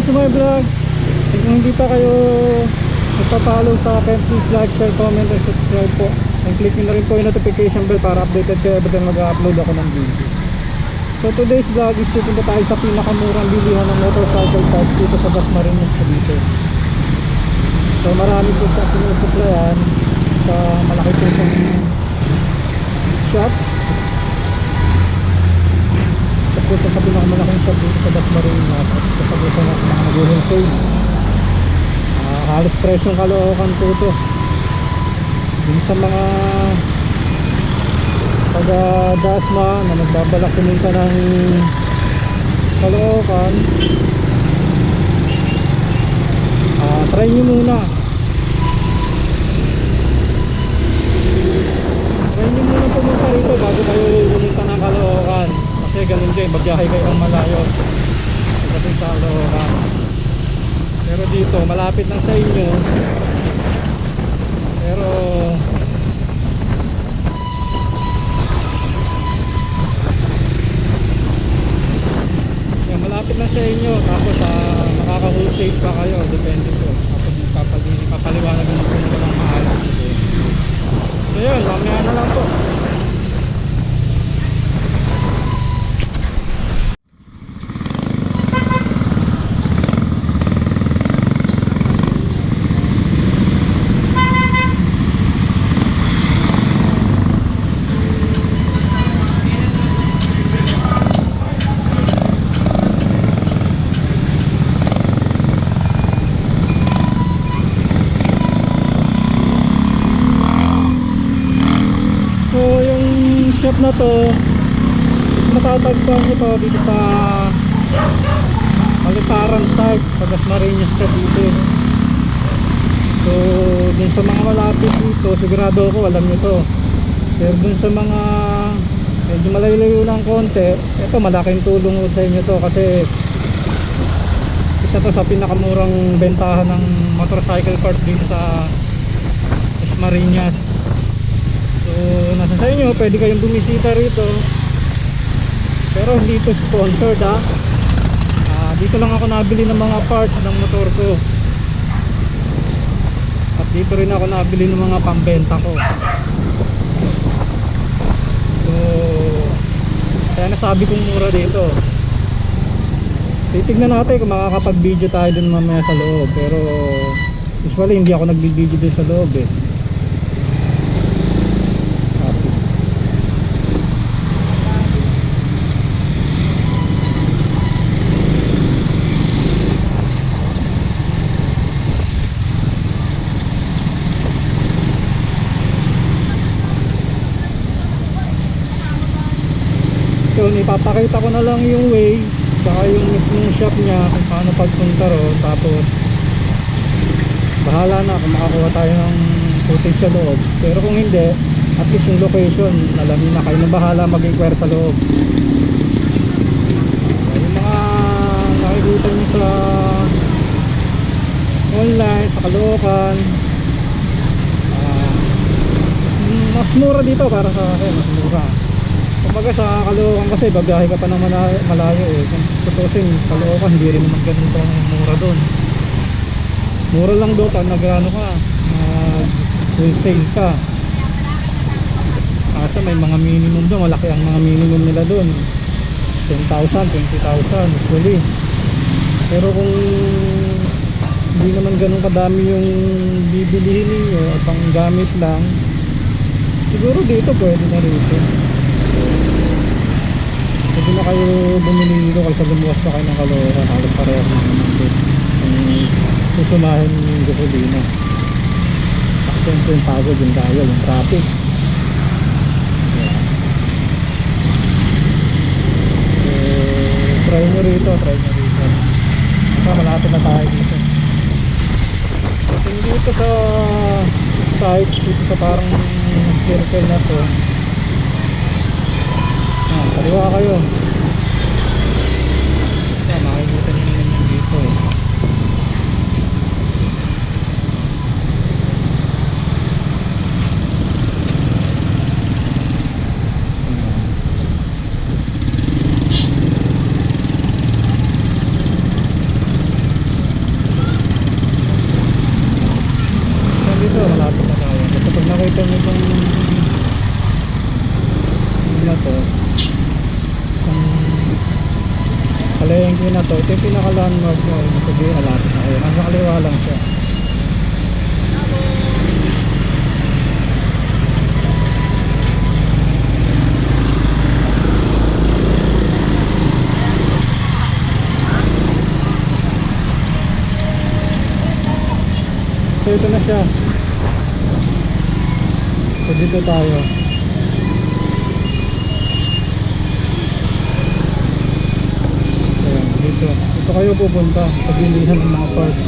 to my vlog. Kung hindi pa kayo nagpa-follow sa akin, please like, share, comment, and subscribe po. And click nyo na rin po yung notification bell para updated kayo every time mag-upload ako ng video. So today's vlog is pupunta tayo sa pinakamurang bilihan ng motorcycle parts dito sa Dasmariñas, Cavite. So marami po sa sinusuplayan sa malaki po itong shop. Punta sa pinakamalaking shop dito sa Dasmariñas at kasabutan na mga nag-wholesale. Halos presyong Caloocan po ito. Yung sa mga taga-Dasma na nagbabalak pumunta ng Caloocan, try nyo muna pumunta rito bago kayo pumunta ng Caloocan. Kasi ganun din, magbiyahe kayo ng malayo pagdating sa Caloocan. Pero dito malapit lang sa inyo, pero yan, malapit lang sa inyo. Tapos makaka-wholesale pa kayo, depende po. Tapos papaliwanag mo po nila ng maalas dito. So yun, mamaya na lang po. Shop na to is matatagpuan nyo to dito sa Alitaran site sa Dasmariñas, Cavite. So dun sa mga malapit dito sigurado ako alam nyo to, pero dun sa mga medyo malayo ng konti, ito malaking tulong sa inyo to kasi isa to sa pinakamurang bentahan ng motorcycle parts dito sa Dasmariñas. So nasa sa inyo, pwede kayong bumisita rito, pero hindi ito sponsored ha. Dito lang ako nabili ng mga parts ng motor ko, at dito rin ako nabili ng mga pambenta ko. So kaya nasabi kong mura dito. Titignan natin kung makakapag video tayo dun mamaya sa loob, pero usually hindi ako nagbi-video dun sa loob eh. So ipapakita ko na lang yung way saka yung mismong shop niya kung paano pagpunta ron, tapos bahala na kung makakuha tayo ng footage sa loob. Pero kung hindi, at least yung location alam niyo na, kayo na bahala mag-inquire sa loob. Yung mga nakikita niyo sa online, sa Caloocan, mas mura dito para sa akin, mas mura. Kumbaga sa Caloocan kasi babiyahe ka pa ng malayo eh. Kung tutusin, Caloocan hindi rin naman ganun pa mura doon. Mura lang doon pag nag-ano ka, wholesale ka. Kasi may mga minimum doon, malaki ang mga minimum nila doon, 10,000, 20,000 actually. Pero kung hindi naman ganun kadami yung bibilihin niyo at pang gamit lang, siguro dito pwede na rito. Pwede na kayo bumili dito kaysa lumuwas pa kayo ng Caloocan. Halos pareho naman dito kung susumahin yung gasolina. Siyempre yung pagod, yung daya, yung traffic. So try nyo rito. Malapit na tayo dito. Dito sa site, dito sa parang circle na to, kaliwa kayo. Makikita nyo naman yung dito. kami na to. Ito yung pinaka landmark mo. Ibig sabihin malapit na kayo. Nasa kaliwa lang siya. So ito na siya. So dito tayo. Ayan, dito. Dito kayo pupunta sa bilihan ng mga parts.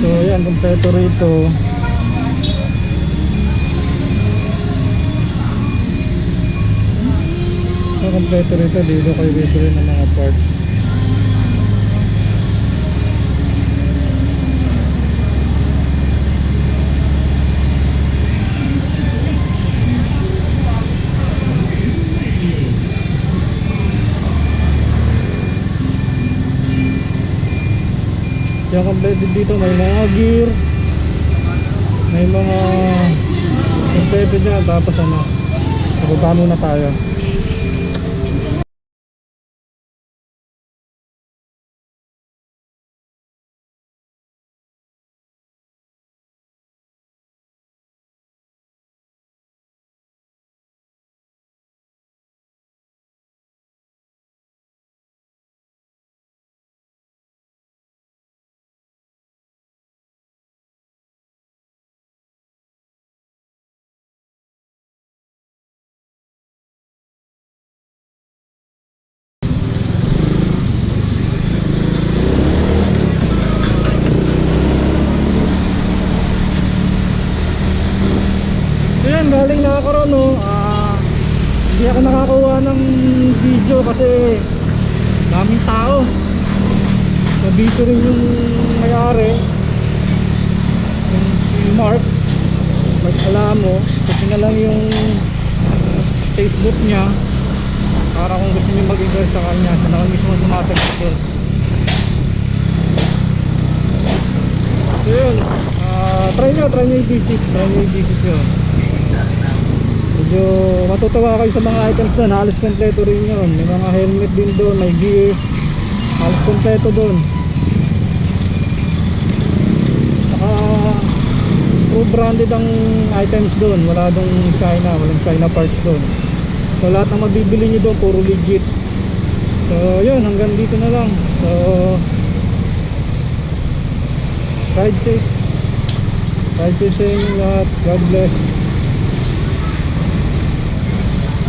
So ayan, kompleto rito. So kompleto rito. Dito kayo bibili ng mga parts. Yung completed dito may mga gear, may mga completed dyan. Tapos ano, pagpunta muna tayo. So yan, galing na ako ron, no? Hindi ako nakakuha ng video kasi daming tao. Nabisyo rin yung may-ari, yung si Mark Alamo. Kasi na lang yung Facebook niya para kung gusto niyo mag-inquire sa kanya. Siya na lang mismo sumasagot doon. So yun, try nyo i-visit yun. Medyo matutuwa kayo sa mga items doon. Halos kompleto rin yun. May mga helmet din doon, may gears, halos kompleto doon. Saka full branded ang items doon. Wala dong China, walang China parts doon. So lahat ng mabibili nyo doon puro legit. So yun, hanggang dito na lang. So ride safe sa inyo lahat. God bless.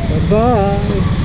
Bye bye.